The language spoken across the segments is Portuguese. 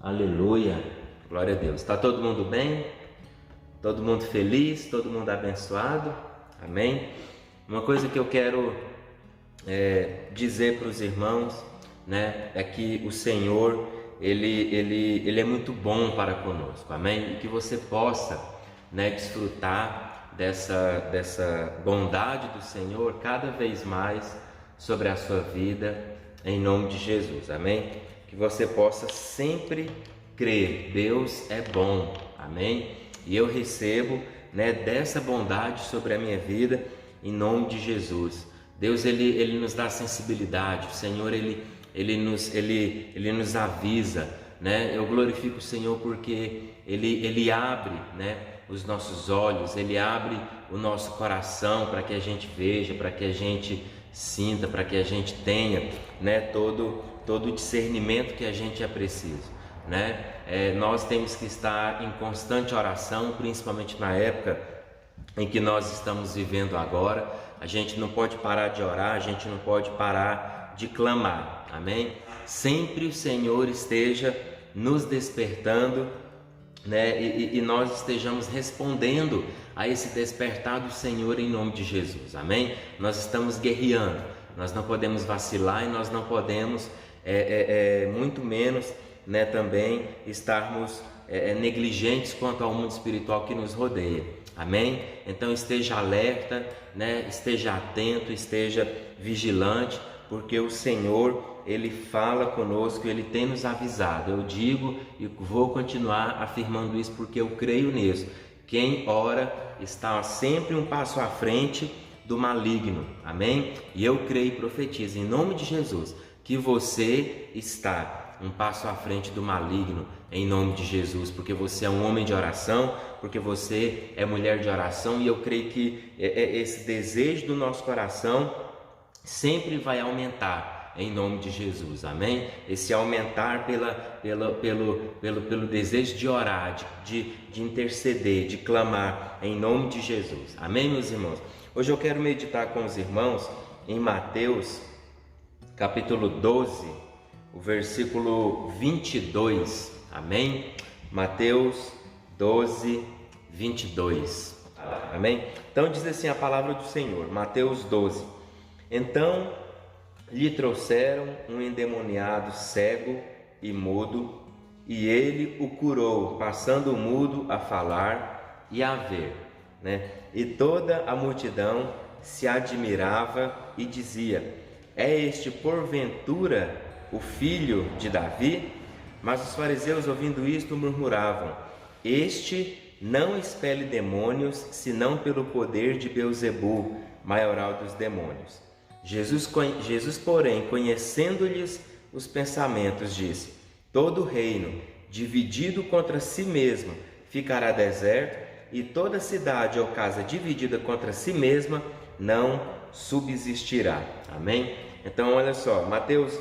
Aleluia, glória a Deus. Está todo mundo bem? Todo mundo feliz? Todo mundo abençoado? Amém? Uma coisa que eu quero dizer para os irmãos, né, é que o Senhor, Ele é muito bom para conosco, amém? E que você possa, né, desfrutar dessa bondade do Senhor cada vez mais sobre a sua vida, em nome de Jesus, amém? Que você possa sempre crer, Deus é bom, amém? E eu recebo, né, dessa bondade sobre a minha vida, em nome de Jesus. Deus, Ele nos dá sensibilidade, o Senhor, Ele nos avisa, né? Eu glorifico o Senhor porque Ele abre, né, os nossos olhos, Ele abre o nosso coração para que a gente veja, para que a gente sinta, para que a gente tenha, né, todo o discernimento que a gente é preciso, né? Nós temos que estar em constante oração, principalmente na época em que nós estamos vivendo agora. A gente não pode parar de orar, a gente não pode parar de clamar, amém? Sempre o Senhor esteja nos despertando, né? E nós estejamos respondendo a esse despertar do Senhor em nome de Jesus, amém? Nós estamos guerreando, nós não podemos vacilar e nós não podemos, muito menos, né, também estarmos negligentes quanto ao mundo espiritual que nos rodeia, amém? Então esteja alerta, né? Esteja atento, esteja vigilante, porque o Senhor, Ele fala conosco, Ele tem nos avisado. Eu digo e vou continuar afirmando isso porque eu creio nisso. Quem ora está sempre um passo à frente do maligno, amém? E eu creio e profetizo em nome de Jesus que você está um passo à frente do maligno, em nome de Jesus, porque você é um homem de oração, porque você é mulher de oração, e eu creio que esse desejo do nosso coração sempre vai aumentar em nome de Jesus, amém? Esse aumentar pelo desejo de orar, de interceder, de clamar em nome de Jesus, amém, meus irmãos? Hoje eu quero meditar com os irmãos em Mateus capítulo 12, o versículo 22, amém? Mateus 12, 22, amém? Então diz assim a palavra do Senhor, Mateus 12: Então lhe trouxeram um endemoniado cego e mudo, e ele o curou, passando o mudo a falar e a ver, né? E toda a multidão se admirava e dizia: É este porventura o filho de Davi? Mas os fariseus, ouvindo isto, murmuravam: Este não expele demônios, senão pelo poder de Beelzebu, maioral dos demônios. Jesus, porém, conhecendo-lhes os pensamentos, disse: Todo reino dividido contra si mesmo ficará deserto, e toda cidade ou casa dividida contra si mesma não subsistirá. Amém? Então, olha só, Mateus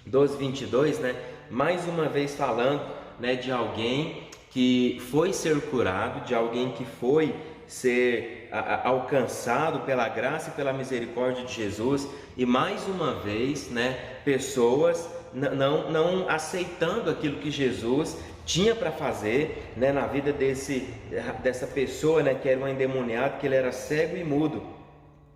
12, 22, né? Mais uma vez falando, né, de alguém que foi ser curado, de alguém que foi ser alcançado pela graça e pela misericórdia de Jesus, e mais uma vez, né, pessoas não aceitando aquilo que Jesus tinha para fazer, né, na vida dessa pessoa, né, que era um endemoniado, que ele era cego e mudo.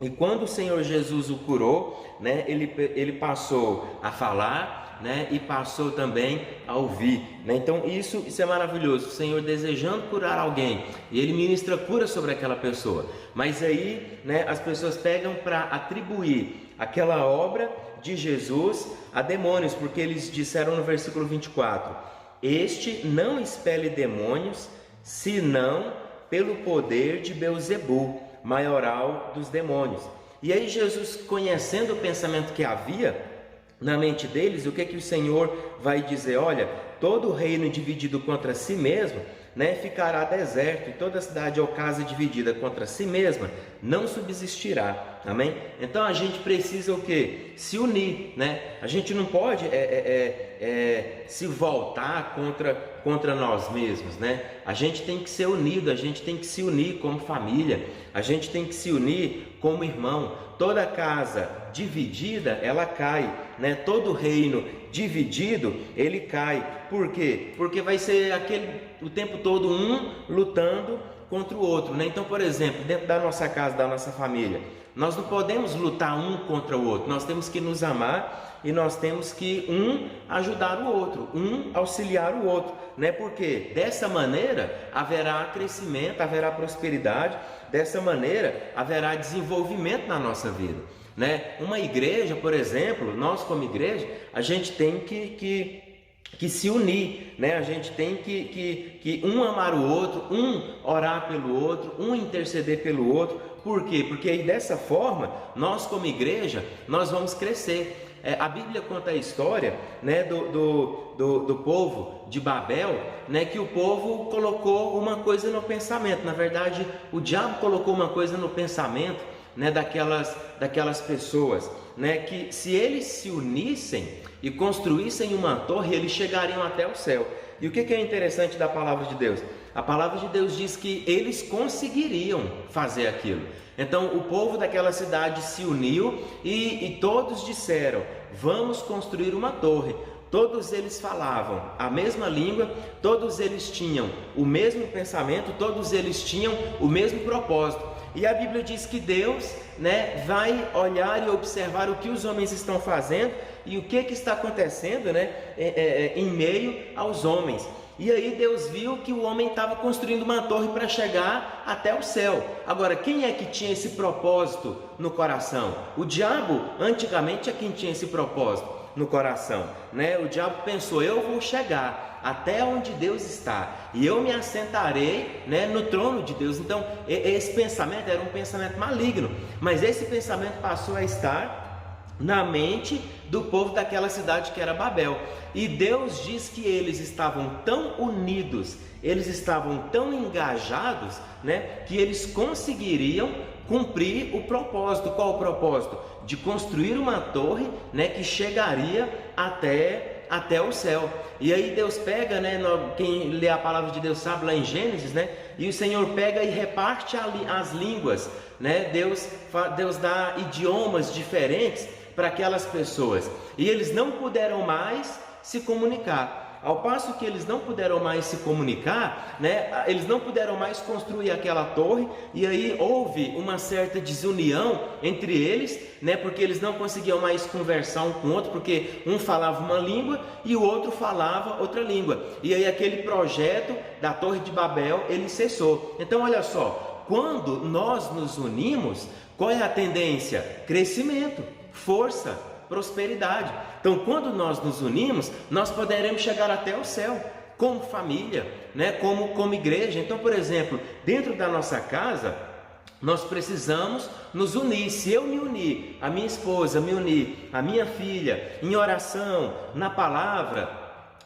E quando o Senhor Jesus o curou, né, ele passou a falar, né, e passou também a ouvir, né? Então isso é maravilhoso, o Senhor desejando curar alguém, e Ele ministra cura sobre aquela pessoa. Mas aí, né, as pessoas pegam para atribuir aquela obra de Jesus a demônios, porque eles disseram no versículo 24: Este não expele demônios, senão pelo poder de Beelzebu, maioral dos demônios. E aí Jesus, conhecendo o pensamento que havia na mente deles, o que o Senhor vai dizer? Olha, todo reino dividido contra si mesmo, né, ficará deserto, e toda cidade ou casa dividida contra si mesma não subsistirá, amém? Então a gente precisa o quê? Se unir, né? A gente não pode se voltar contra nós mesmos, né? A gente tem que ser unido, a gente tem que se unir como família, a gente tem que se unir como irmão. Toda casa dividida, ela cai, né? Todo reino dividido, ele cai. Por quê? Porque vai ser o tempo todo um lutando contra o outro, né? Então, por exemplo, dentro da nossa casa, da nossa família, nós não podemos lutar um contra o outro. Nós temos que nos amar e nós temos que ajudar o outro, auxiliar o outro, né? Porque dessa maneira haverá crescimento, haverá prosperidade, dessa maneira haverá desenvolvimento na nossa vida, né? Uma igreja, por exemplo, nós como igreja, a gente tem que se unir, né? A gente tem que amar o outro, orar pelo outro, interceder pelo outro. Por quê? Porque aí dessa forma, nós como igreja, nós vamos crescer. A Bíblia conta a história, né, do povo de Babel, né, que o povo colocou uma coisa no pensamento. Na verdade, o diabo colocou uma coisa no pensamento, né, daquelas pessoas, né, que se eles se unissem e construíssem uma torre, eles chegariam até o céu. E o que é interessante da palavra de Deus? A palavra de Deus diz que eles conseguiriam fazer aquilo. Então o povo daquela cidade se uniu e todos disseram: vamos construir uma torre. Todos eles falavam a mesma língua, todos eles tinham o mesmo pensamento, todos eles tinham o mesmo propósito. E a Bíblia diz que Deus, né, vai olhar e observar o que os homens estão fazendo e o que está acontecendo, né, em meio aos homens. E aí Deus viu que o homem estava construindo uma torre para chegar até o céu. Agora, quem é que tinha esse propósito no coração? O diabo, antigamente, é quem tinha esse propósito no coração, né? O diabo pensou: eu vou chegar até onde Deus está e eu me assentarei, né, no trono de Deus. Então esse pensamento era um pensamento maligno, mas esse pensamento passou a estar na mente do povo daquela cidade que era Babel. E Deus diz que eles estavam tão unidos, eles estavam tão engajados, né, que eles conseguiriam cumprir o propósito. Qual o propósito? De construir uma torre, né, que chegaria até o céu. E aí Deus pega, né, quem lê a palavra de Deus sabe, lá em Gênesis, né, e o Senhor pega e reparte as línguas, né? Deus dá idiomas diferentes para aquelas pessoas, e eles não puderam mais se comunicar. Ao passo que eles não puderam mais se comunicar, né, eles não puderam mais construir aquela torre, e aí houve uma certa desunião entre eles, né, porque eles não conseguiam mais conversar um com o outro, porque um falava uma língua e o outro falava outra língua. E aí aquele projeto da Torre de Babel, ele cessou. Então olha só, quando nós nos unimos, qual é a tendência? Crescimento, força, prosperidade. Então, quando nós nos unimos, nós poderemos chegar até o céu, como família, né? como igreja. Então, por exemplo, dentro da nossa casa, nós precisamos nos unir. Se eu me unir, a minha esposa me unir, a minha filha, em oração, na palavra,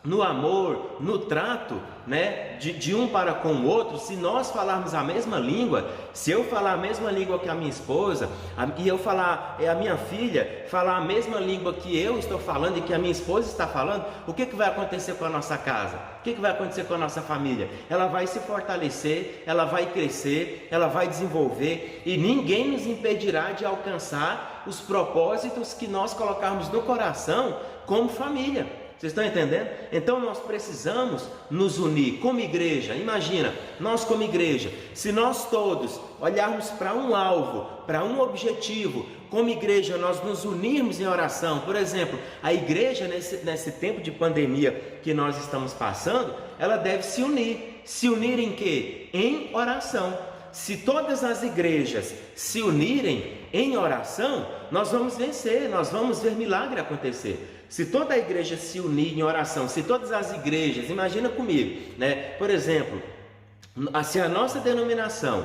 no amor, no trato, né, de um para com o outro, se nós falarmos a mesma língua, se eu falar a mesma língua que a minha esposa, e eu falar, a minha filha falar a mesma língua que eu estou falando e que a minha esposa está falando, o que vai acontecer com a nossa casa? O que vai acontecer com a nossa família? Ela vai se fortalecer, ela vai crescer, ela vai desenvolver, e ninguém nos impedirá de alcançar os propósitos que nós colocarmos no coração como família. Vocês estão entendendo? Então nós precisamos nos unir como igreja. Imagina, nós como igreja, se nós todos olharmos para um alvo, para um objetivo, como igreja nós nos unirmos em oração. Por exemplo, a igreja nesse tempo de pandemia que nós estamos passando, ela deve se unir. Se unir em quê? Em oração. Se todas as igrejas se unirem em oração, nós vamos vencer, nós vamos ver milagre acontecer. Se toda a igreja se unir em oração, se todas as igrejas, imagina comigo, né? Por exemplo, se a nossa denominação,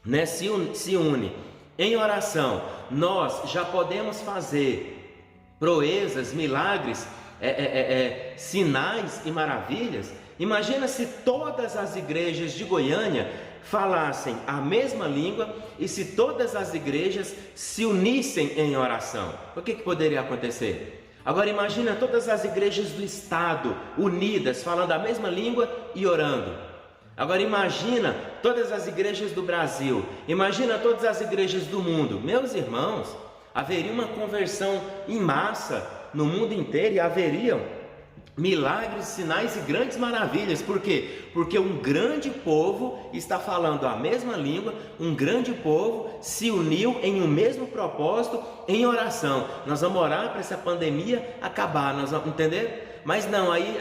né, se une em oração, nós já podemos fazer proezas, milagres, sinais e maravilhas. Imagina se todas as igrejas de Goiânia falassem a mesma língua e se todas as igrejas se unissem em oração. O que poderia acontecer? Agora imagina todas as igrejas do estado unidas, falando a mesma língua e orando. Agora imagina todas as igrejas do Brasil, imagina todas as igrejas do mundo. Meus irmãos, haveria uma conversão em massa no mundo inteiro e haveriam milagres, sinais e grandes maravilhas. Por quê? Porque um grande povo está falando a mesma língua, um grande povo se uniu em um mesmo propósito, em oração. Nós vamos orar para essa pandemia acabar, nós vamos entender? Mas não, aí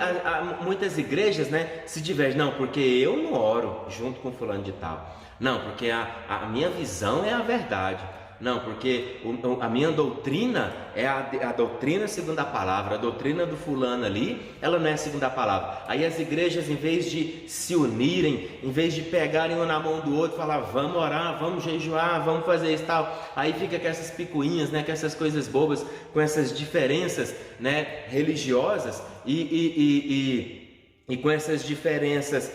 muitas igrejas, né, se divergem. Não, porque eu não oro junto com fulano de tal. Não, porque a minha visão é a verdade. Não, porque a minha doutrina é a doutrina segundo a palavra. A doutrina do fulano ali, ela não é segundo a palavra. Aí as igrejas, em vez de se unirem, em vez de pegarem um na mão do outro, falar, vamos orar, vamos jejuar, vamos fazer isso e tal, aí fica com essas picuinhas, né, com essas coisas bobas, com essas diferenças, né, religiosas e com essas diferenças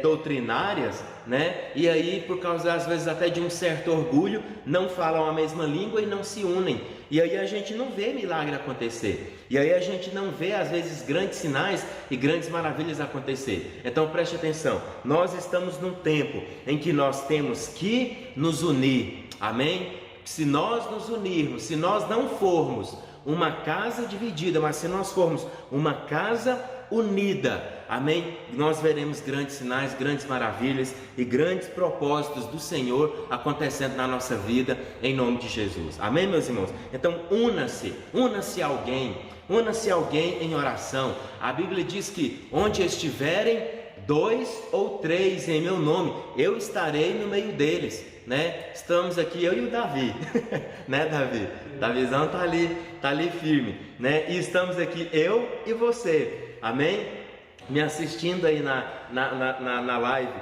doutrinárias, né? E aí, por causa às vezes até de um certo orgulho, não falam a mesma língua e não se unem. E aí a gente não vê milagre acontecer. E aí a gente não vê às vezes grandes sinais e grandes maravilhas acontecer. Então preste atenção, nós estamos num tempo em que nós temos que nos unir. Amém? Se nós nos unirmos, se nós não formos uma casa dividida, mas se nós formos uma casa unida, amém? Nós veremos grandes sinais, grandes maravilhas e grandes propósitos do Senhor acontecendo na nossa vida, em nome de Jesus, amém, meus irmãos? Então una-se a alguém em oração. A Bíblia diz que onde estiverem 2 ou 3 em meu nome, eu estarei no meio deles, né? Estamos aqui, eu e o Davi, né, Davi? Davizão tá ali firme, né? E estamos aqui, eu e você. Amém? Me assistindo aí na live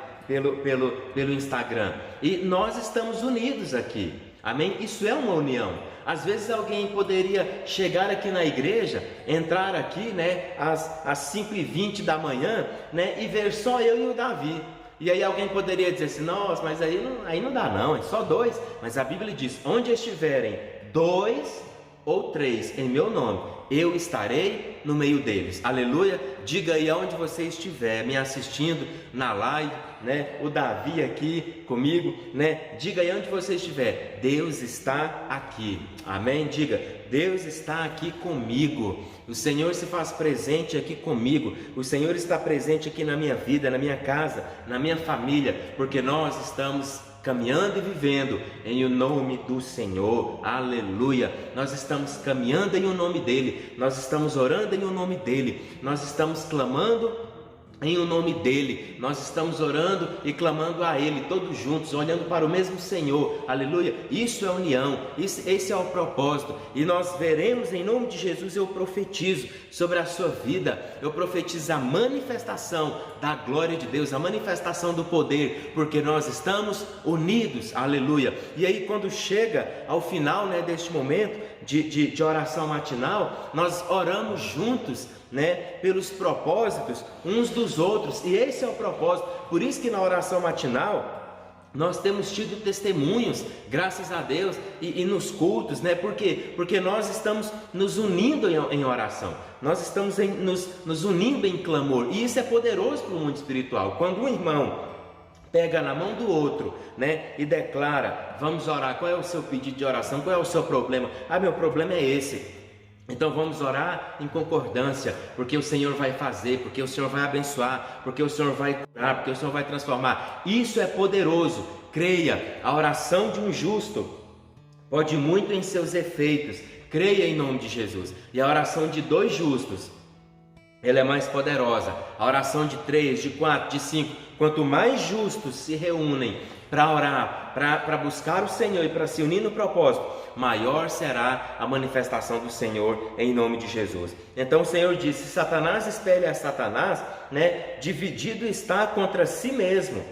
pelo Instagram. E nós estamos unidos aqui. Amém? Isso é uma união. Às vezes alguém poderia chegar aqui na igreja, entrar aqui, né, às 5h20 da manhã, né, e ver só eu e o Davi. E aí alguém poderia dizer assim, nossa, mas aí não dá não, é só 2. Mas a Bíblia diz, onde estiverem 2 ou 3 em meu nome, eu estarei no meio deles. Aleluia. Diga aí aonde você estiver me assistindo na live, né? O Davi aqui comigo, né? Diga aí onde você estiver, Deus está aqui. Amém? Diga, Deus está aqui comigo. O Senhor se faz presente aqui comigo. O Senhor está presente aqui na minha vida, na minha casa, na minha família, porque nós estamos caminhando e vivendo em o nome do Senhor, aleluia. Nós estamos caminhando em o nome dEle, nós estamos orando em o nome dEle, nós estamos clamando em o nome dEle, nós estamos orando e clamando a Ele, todos juntos, olhando para o mesmo Senhor, aleluia. Isso é união, esse é o propósito, e nós veremos em nome de Jesus. Eu profetizo sobre a sua vida, eu profetizo a manifestação da glória de Deus, a manifestação do poder, porque nós estamos unidos, aleluia. E aí quando chega ao final, né, deste momento de oração matinal, nós oramos juntos, né, pelos propósitos uns dos outros, e esse é o propósito. Por isso que na oração matinal nós temos tido testemunhos, graças a Deus, e nos cultos, né? Por quê? Porque nós estamos nos unindo em oração, nós estamos nos unindo em clamor, e isso é poderoso para o mundo espiritual. Quando um irmão pega na mão do outro, né, e declara, vamos orar, qual é o seu pedido de oração, qual é o seu problema? Meu problema é esse. Então vamos orar em concordância, porque o Senhor vai fazer, porque o Senhor vai abençoar, porque o Senhor vai curar, porque o Senhor vai transformar. Isso é poderoso. Creia, a oração de um justo pode muito em seus efeitos. Creia em nome de Jesus. E a oração de 2 justos, ela é mais poderosa. A oração de 3, de 4, de 5, quanto mais justos se reúnem para orar, para buscar o Senhor e para se unir no propósito, maior será a manifestação do Senhor em nome de Jesus. Então o Senhor disse, se Satanás espelha a Satanás, né, dividido está contra si mesmo.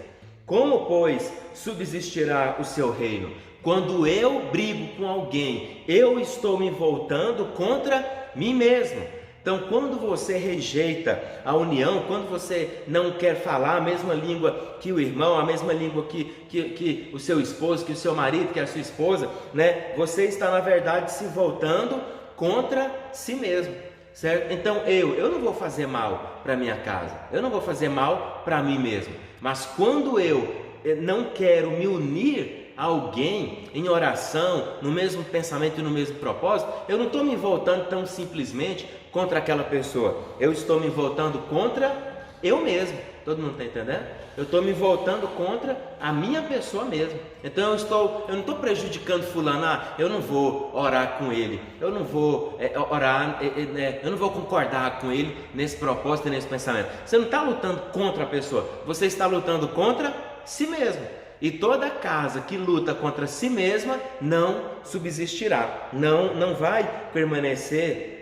Como, pois, subsistirá o seu reino? Quando eu brigo com alguém, eu estou me voltando contra mim mesmo. Então, quando você rejeita a união, quando você não quer falar a mesma língua que o irmão, a mesma língua que o seu esposo, que o seu marido, que a sua esposa, né? Você está, na verdade, se voltando contra si mesmo, certo? Então, eu não vou fazer mal para minha casa, eu não vou fazer mal para mim mesmo, Mas quando eu não quero me unir a alguém em oração, no mesmo pensamento e no mesmo propósito, eu não estou me voltando tão simplesmente contra aquela pessoa, eu estou me voltando contra eu mesmo. Todo mundo está entendendo? Eu estou me voltando contra a minha pessoa mesmo. Então eu não estou prejudicando fulano. Eu não vou orar com ele, eu não vou orar, eu não vou concordar com ele nesse propósito e nesse pensamento. Você não está lutando contra a pessoa, você está lutando contra si mesmo. E toda casa que luta contra si mesma não subsistirá, não vai permanecer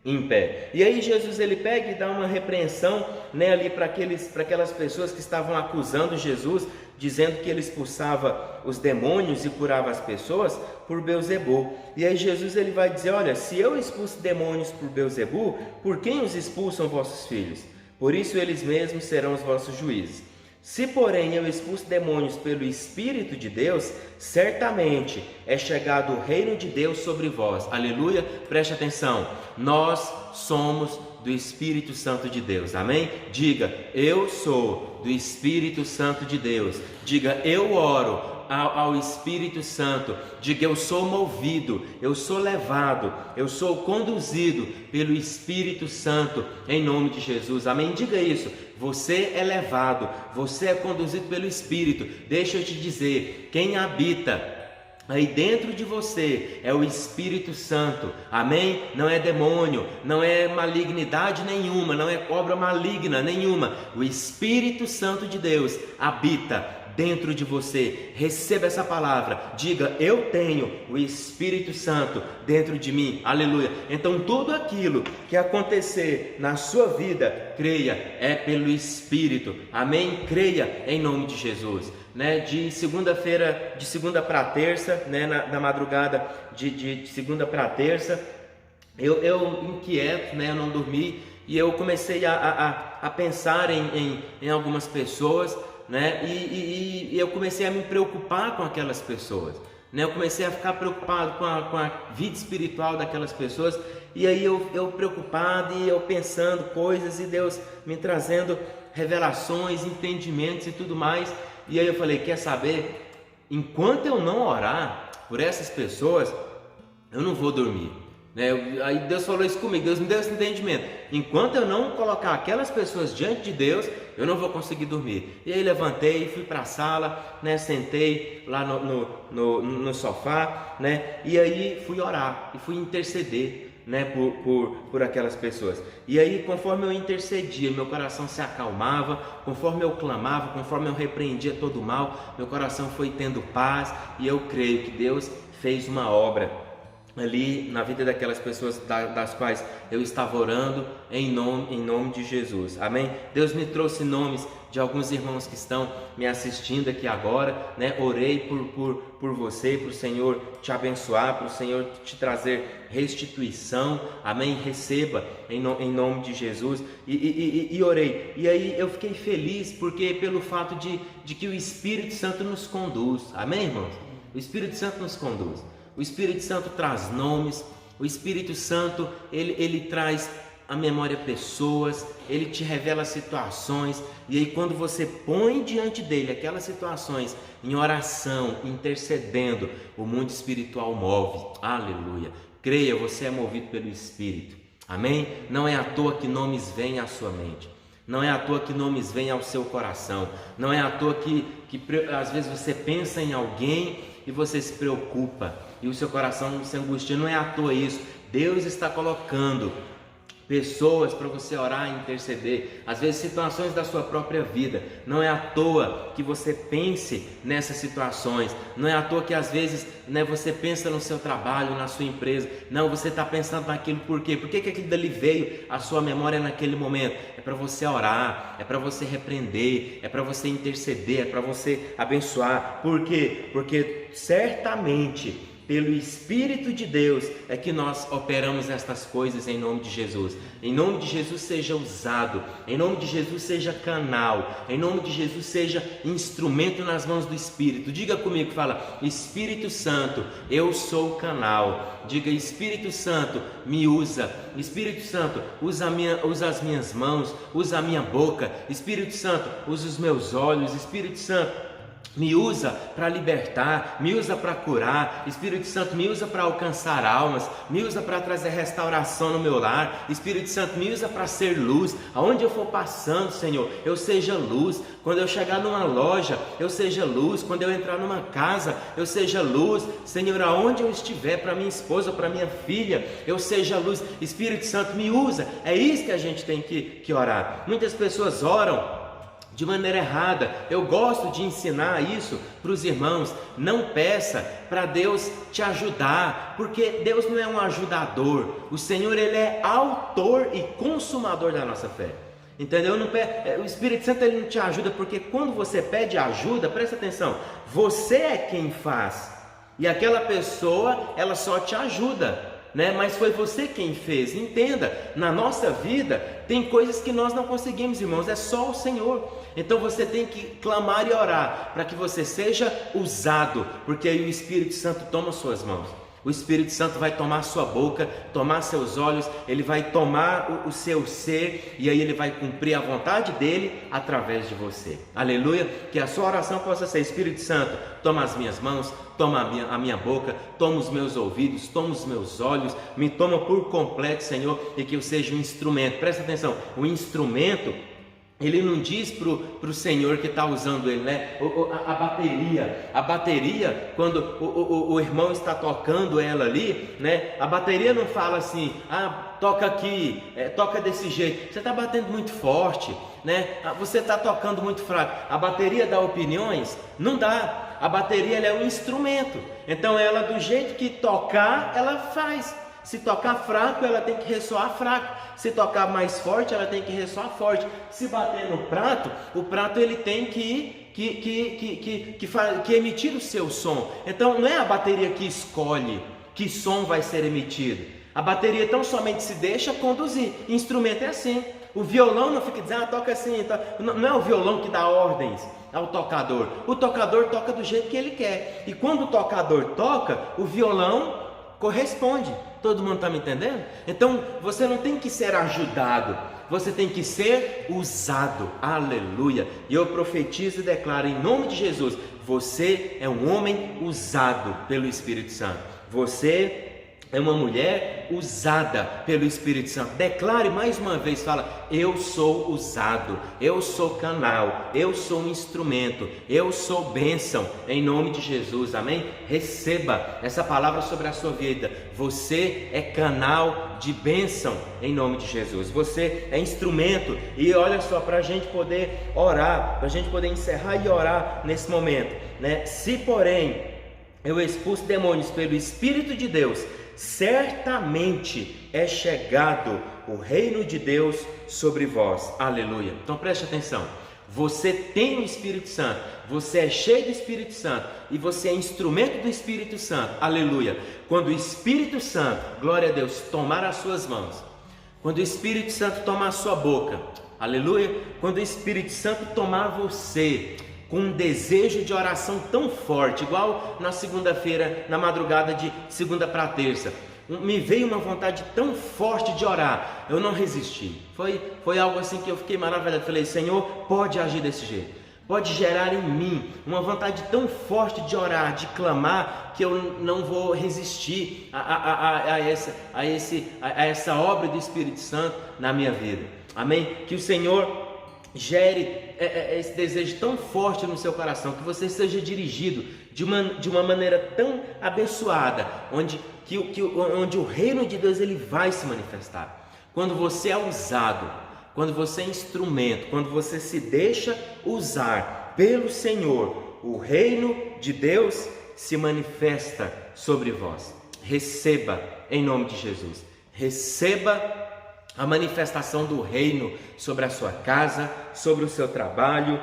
em pé. E aí Jesus ele pega e dá uma repreensão, né, ali para aquelas pessoas que estavam acusando Jesus, dizendo que ele expulsava os demônios e curava as pessoas por Belzebu. E aí Jesus ele vai dizer: olha, se eu expulso demônios por Belzebu, por quem os expulsam vossos filhos? Por isso eles mesmos serão os vossos juízes. Se porém eu expulso demônios pelo Espírito de Deus, certamente é chegado o reino de Deus sobre vós. Aleluia, preste atenção, nós somos do Espírito Santo de Deus, amém? Diga, eu sou do Espírito Santo de Deus. Diga, eu oro ao Espírito Santo. Diga, eu sou movido, eu sou levado, eu sou conduzido pelo Espírito Santo, em nome de Jesus, amém? Diga isso, você é levado, você é conduzido pelo Espírito. Deixa eu te dizer, quem habita aí dentro de você é o Espírito Santo, amém? Não é demônio, não é malignidade nenhuma, não é obra maligna nenhuma. O Espírito Santo de Deus habita dentro de você. Receba essa palavra, diga, eu tenho o Espírito Santo dentro de mim, aleluia. Então tudo aquilo que acontecer na sua vida, creia, é pelo Espírito, amém? Creia em nome de Jesus. De segunda para terça, na madrugada de segunda para terça, eu inquieto, eu não dormi, e eu comecei a pensar em algumas pessoas, e eu comecei a me preocupar com aquelas pessoas, eu comecei a ficar preocupado com a vida espiritual daquelas pessoas, e aí eu preocupado, e eu pensando coisas, e Deus me trazendo revelações, entendimentos e tudo mais. E aí eu falei, quer saber? Enquanto eu não orar por essas pessoas, eu não vou dormir. Aí Deus falou isso comigo, Deus me deu esse entendimento. Enquanto eu não colocar aquelas pessoas diante de Deus, eu não vou conseguir dormir. E aí levantei, fui para a sala, sentei lá no sofá, e aí fui orar e fui interceder, por aquelas pessoas. E aí, conforme eu intercedia, meu coração se acalmava, conforme eu clamava, conforme eu repreendia todo o mal, meu coração foi tendo paz, e eu creio que Deus fez uma obra ali na vida daquelas pessoas das quais eu estava orando, em nome de Jesus, amém? Deus me trouxe nomes de alguns irmãos que estão me assistindo aqui agora, orei por você, para o Senhor te abençoar, para o Senhor te trazer restituição, amém? Receba em nome de Jesus, e orei, e aí eu fiquei feliz, porque pelo fato de que o Espírito Santo nos conduz, amém, irmãos? O Espírito Santo nos conduz. O Espírito Santo traz nomes, o Espírito Santo ele traz à memória pessoas, ele te revela situações, e aí quando você põe diante dele aquelas situações em oração, intercedendo, o mundo espiritual move, aleluia. Creia, você é movido pelo Espírito, amém? Não é à toa que nomes vêm à sua mente, não é à toa que nomes vêm ao seu coração, não é à toa que às vezes você pensa em alguém e você se preocupa, e o seu coração se angustia. Não é à toa isso. Deus está colocando pessoas para você orar e interceder, às vezes situações da sua própria vida. Não é à toa que você pense nessas situações, não é à toa que às vezes você pensa no seu trabalho, na sua empresa. Não, você está pensando naquilo. Por quê? Por que aquilo dali veio à sua memória naquele momento? É para você orar, é para você repreender, é para você interceder, é para você abençoar. Por quê? Porque certamente pelo Espírito de Deus é que nós operamos estas coisas em nome de Jesus. Em nome de Jesus seja usado, em nome de Jesus seja canal, em nome de Jesus seja instrumento nas mãos do Espírito. Diga comigo, fala: Espírito Santo, eu sou o canal. Diga: Espírito Santo, me usa. Espírito Santo, usa as minhas mãos, usa a minha boca. Espírito Santo, usa os meus olhos. Espírito Santo, me usa para libertar, me usa para curar. Espírito Santo, me usa para alcançar almas, me usa para trazer restauração no meu lar. Espírito Santo, me usa para ser luz. Aonde eu for passando, Senhor, eu seja luz. Quando eu chegar numa loja, eu seja luz. Quando eu entrar numa casa, eu seja luz. Senhor, aonde eu estiver, para minha esposa, para minha filha, eu seja luz. Espírito Santo, me usa. É isso que a gente tem que orar. Muitas pessoas oram de maneira errada. Eu gosto de ensinar isso para os irmãos. Não peça para Deus te ajudar, porque Deus não é um ajudador. O Senhor, Ele é autor e consumador da nossa fé. Entendeu? O Espírito Santo, Ele não te ajuda, porque quando você pede ajuda, presta atenção, você é quem faz, e aquela pessoa, ela só te ajuda, né? Mas foi você quem fez. Entenda, na nossa vida tem coisas que nós não conseguimos, irmãos, é só o Senhor. Então você tem que clamar e orar para que você seja usado, porque aí o Espírito Santo toma suas mãos. O Espírito Santo vai tomar sua boca, tomar seus olhos, Ele vai tomar o seu ser, e aí Ele vai cumprir a vontade dEle através de você. Aleluia! Que a sua oração possa ser: Espírito Santo, toma as minhas mãos, toma a minha boca, toma os meus ouvidos, toma os meus olhos, me toma por completo, Senhor, e que eu seja um instrumento. Presta atenção, o instrumento, ele não diz para o Senhor que está usando ele, né? A bateria, quando o irmão está tocando ela ali, né? A bateria não fala assim: toca aqui, toca desse jeito. Você está batendo muito forte, né? Você está tocando muito fraco. A bateria dá opiniões? Não dá. A bateria, ela é um instrumento. Então ela, do jeito que tocar, ela faz. Se tocar fraco, ela tem que ressoar fraco. Se tocar mais forte, ela tem que ressoar forte. Se bater no prato, o prato, ele tem que emitir o seu som. Então não é a bateria que escolhe que som vai ser emitido. A bateria tão somente se deixa conduzir. Instrumento é assim. O violão não fica dizendo: toca assim. Não é o violão que dá ordens ao tocador. O tocador toca do jeito que ele quer. E quando o tocador toca, o violão corresponde. Todo mundo está me entendendo? Então você não tem que ser ajudado, você tem que ser usado. Aleluia! E eu profetizo e declaro em nome de Jesus: você é um homem usado pelo Espírito Santo. Você é uma mulher usada pelo Espírito Santo. Declare mais uma vez, fala: eu sou usado, eu sou canal, eu sou um instrumento, eu sou bênção, em nome de Jesus, amém? Receba essa palavra sobre a sua vida. Você é canal de bênção, em nome de Jesus. Você é instrumento. E olha só, para a gente poder orar, para a gente poder encerrar e orar nesse momento, né? Se porém eu expulso demônios pelo Espírito de Deus, certamente é chegado o reino de Deus sobre vós. Aleluia! Então preste atenção. Você tem o Espírito Santo, você é cheio do Espírito Santo e você é instrumento do Espírito Santo. Aleluia! Quando o Espírito Santo, glória a Deus, tomar as suas mãos, quando o Espírito Santo tomar a sua boca, aleluia! Quando o Espírito Santo tomar você com um desejo de oração tão forte, igual na segunda-feira, na madrugada de segunda para terça, me veio uma vontade tão forte de orar, eu não resisti. Foi algo assim que eu fiquei maravilhado. Falei: Senhor, pode agir desse jeito, pode gerar em mim uma vontade tão forte de orar, de clamar, que eu não vou resistir a essa obra do Espírito Santo na minha vida. Amém? Que o Senhor gere esse desejo tão forte no seu coração, que você seja dirigido de uma maneira tão abençoada, onde o reino de Deus, ele vai se manifestar. Quando você é usado, quando você é instrumento, quando você se deixa usar pelo Senhor, o reino de Deus se manifesta sobre vós. Receba em nome de Jesus. Receba a manifestação do reino sobre a sua casa, sobre o seu trabalho,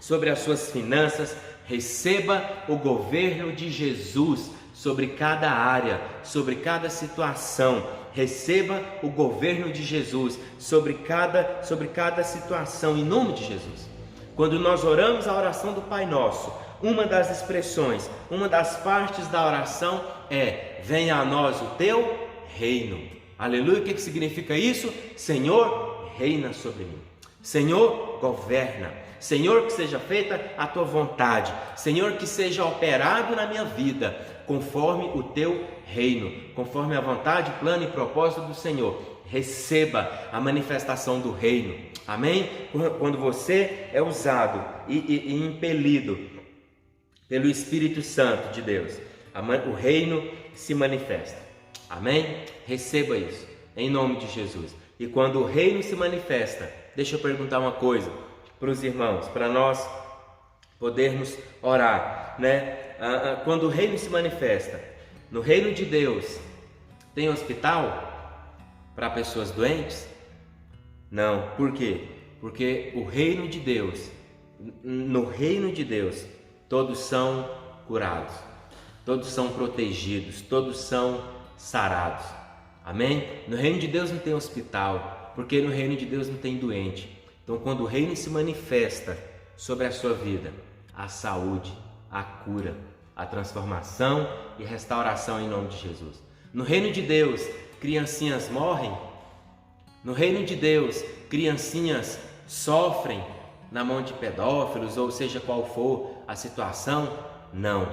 sobre as suas finanças. Receba o governo de Jesus sobre cada área, sobre cada situação. Receba o governo de Jesus sobre cada situação, em nome de Jesus. Quando nós oramos a oração do Pai Nosso, uma das expressões, uma das partes da oração é: venha a nós o teu reino. Aleluia. O que significa isso? Senhor, reina sobre mim. Senhor, governa. Senhor, que seja feita a tua vontade. Senhor, que seja operado na minha vida conforme o teu reino, conforme a vontade, plano e propósito do Senhor. Receba a manifestação do reino. Amém? Quando você é usado e impelido pelo Espírito Santo de Deus, o reino se manifesta. Amém? Receba isso em nome de Jesus. E quando o reino se manifesta, deixa eu perguntar uma coisa para os irmãos, para nós podermos orar, né? Quando o reino se manifesta, no reino de Deus, tem hospital para pessoas doentes? Não. Por quê? Porque o reino de Deus, no reino de Deus, todos são curados, todos são protegidos, todos são sarados. Amém? No reino de Deus não tem hospital, porque no reino de Deus não tem doente. Então, quando o reino se manifesta sobre a sua vida, a saúde, a cura, a transformação e restauração em nome de Jesus. No reino de Deus, criancinhas morrem. No reino de Deus, criancinhas sofrem na mão de pedófilos, ou seja qual for a situação. Não,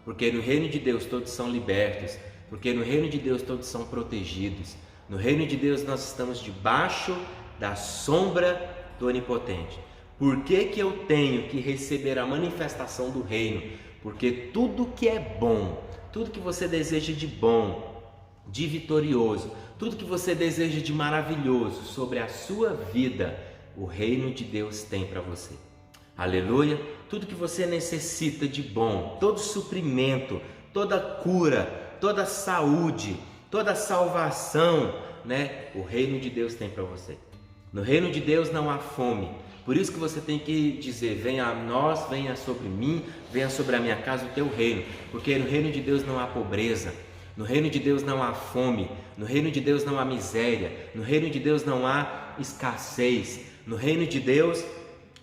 porque no reino de Deus todos são libertos, porque no reino de Deus todos são protegidos. No reino de Deus nós estamos debaixo da sombra do Onipotente. Por que eu tenho que receber a manifestação do reino? Porque tudo que é bom, tudo que você deseja de bom, de vitorioso, tudo que você deseja de maravilhoso sobre a sua vida, o reino de Deus tem para você. Aleluia! Tudo que você necessita de bom, todo suprimento, toda cura, toda saúde, toda salvação, né? O reino de Deus tem para você. No reino de Deus não há fome. Por isso que você tem que dizer: venha a nós, venha sobre mim, venha sobre a minha casa o teu reino. Porque no reino de Deus não há pobreza, no reino de Deus não há fome, no reino de Deus não há miséria, no reino de Deus não há escassez, no reino de Deus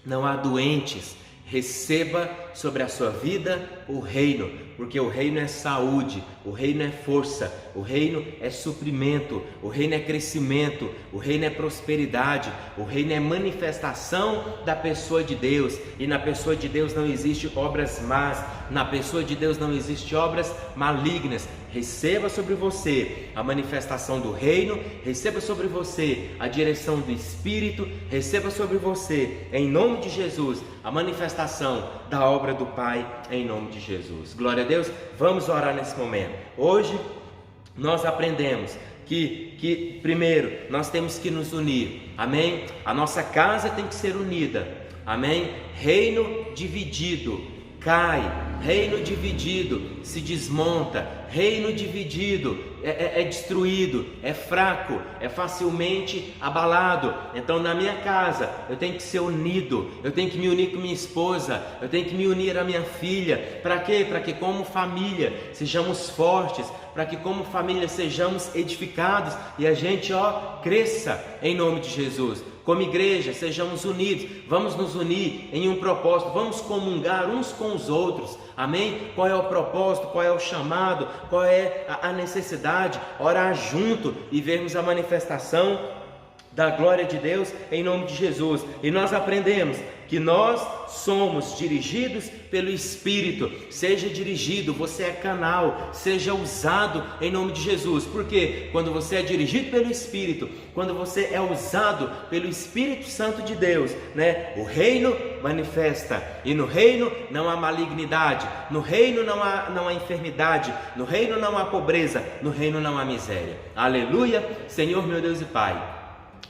não há doentes. Receba sobre a sua vida o reino, porque o reino é saúde, o reino é força, o reino é suprimento, o reino é crescimento, o reino é prosperidade, o reino é manifestação da pessoa de Deus. E na pessoa de Deus não existe obras más, na pessoa de Deus não existe obras malignas. Receba sobre você a manifestação do reino, receba sobre você a direção do Espírito, receba sobre você, em nome de Jesus, a manifestação da obra do Pai, em nome de Jesus. Glória a Deus. Vamos orar nesse momento. Hoje nós aprendemos que primeiro nós temos que nos unir. Amém? A nossa casa tem que ser unida. Amém? Reino dividido cai, reino dividido se desmonta, reino dividido é destruído, é fraco, é facilmente abalado. Então na minha casa eu tenho que ser unido, eu tenho que me unir com minha esposa, eu tenho que me unir à minha filha. Para quê? Para que como família sejamos fortes, para que como família sejamos edificados e a gente cresça em nome de Jesus. Como igreja, sejamos unidos, vamos nos unir em um propósito, vamos comungar uns com os outros, amém? Qual é o propósito, qual é o chamado, qual é a necessidade? Orar junto e vermos a manifestação da glória de Deus em nome de Jesus. E nós aprendemos que nós somos dirigidos pelo Espírito. Seja dirigido, você é canal, seja usado em nome de Jesus. Porque quando você é dirigido pelo Espírito, quando você é usado pelo Espírito Santo de Deus, né, o reino manifesta. E no reino não há malignidade, no reino não há enfermidade, no reino não há pobreza, no reino não há miséria. Aleluia, Senhor, meu Deus e Pai.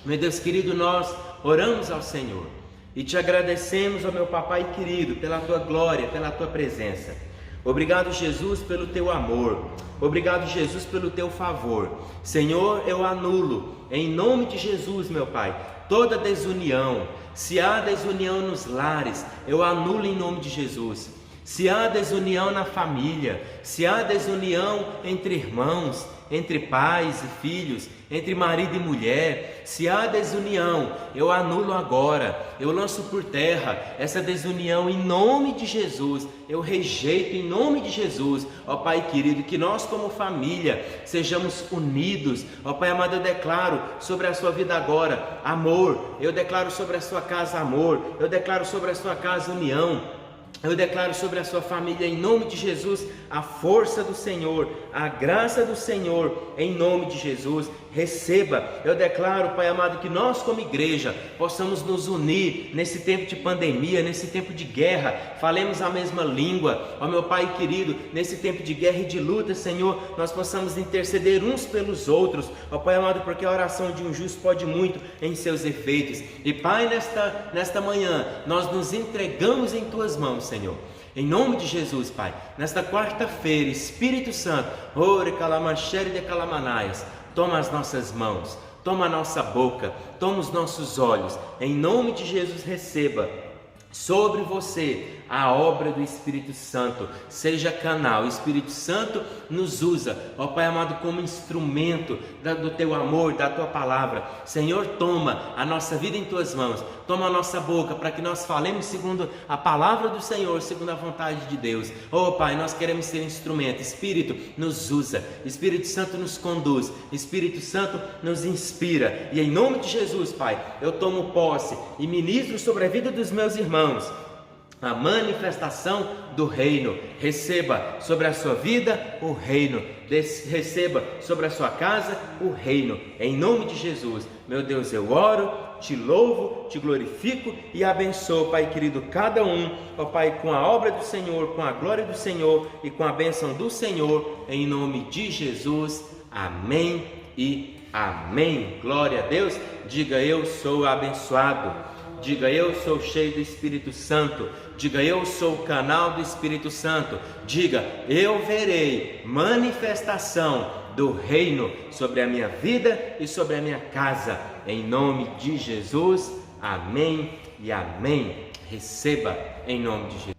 Meu Deus querido, nós oramos ao Senhor e te agradecemos, ó meu papai querido, pela tua glória, pela tua presença. Obrigado, Jesus, pelo teu amor. Obrigado, Jesus, pelo teu favor. Senhor, eu anulo, em nome de Jesus, meu Pai, toda desunião. Se há desunião nos lares, eu anulo em nome de Jesus. Se há desunião na família, se há desunião entre irmãos, entre pais e filhos, entre marido e mulher, se há desunião, eu anulo agora, eu lanço por terra essa desunião em nome de Jesus, eu rejeito em nome de Jesus, ó Pai querido, que nós como família sejamos unidos, ó Pai amado, eu declaro sobre a sua vida agora, amor, eu declaro sobre a sua casa amor, eu declaro sobre a sua casa união, eu declaro sobre a sua família em nome de Jesus a força do Senhor, a graça do Senhor em nome de Jesus. Receba, eu declaro, Pai amado, que nós como igreja possamos nos unir nesse tempo de pandemia, nesse tempo de guerra, falemos a mesma língua, ó meu Pai querido, nesse tempo de guerra e de luta, Senhor, nós possamos interceder uns pelos outros, ó Pai amado, porque a oração de um justo pode muito em seus efeitos. E Pai, nesta manhã, nós nos entregamos em Tuas mãos, Senhor. Em nome de Jesus, Pai, nesta quarta-feira, Espírito Santo, ore calamanxere de calamanaias, toma as nossas mãos, toma a nossa boca, toma os nossos olhos, em nome de Jesus receba sobre você a obra do Espírito Santo, seja canal, o Espírito Santo nos usa, ó Pai amado, como instrumento do Teu amor, da Tua palavra. Senhor, toma a nossa vida em Tuas mãos, toma a nossa boca, para que nós falemos segundo a palavra do Senhor, segundo a vontade de Deus. Ó Pai, nós queremos ser instrumento, Espírito nos usa, Espírito Santo nos conduz, Espírito Santo nos inspira, e em nome de Jesus, Pai, eu tomo posse e ministro sobre a vida dos meus irmãos a manifestação do reino. Receba sobre a sua vida o reino, receba sobre a sua casa o reino, em nome de Jesus. Meu Deus, eu oro, te louvo, te glorifico e abençoo, Pai querido, cada um, ó Pai, com a obra do Senhor, com a glória do Senhor e com a bênção do Senhor, em nome de Jesus. Amém e amém. Glória a Deus. Diga: eu sou abençoado. Diga: eu sou cheio do Espírito Santo. Diga: eu sou o canal do Espírito Santo. Diga: eu verei manifestação do reino sobre a minha vida e sobre a minha casa, em nome de Jesus. Amém e amém. Receba em nome de Jesus.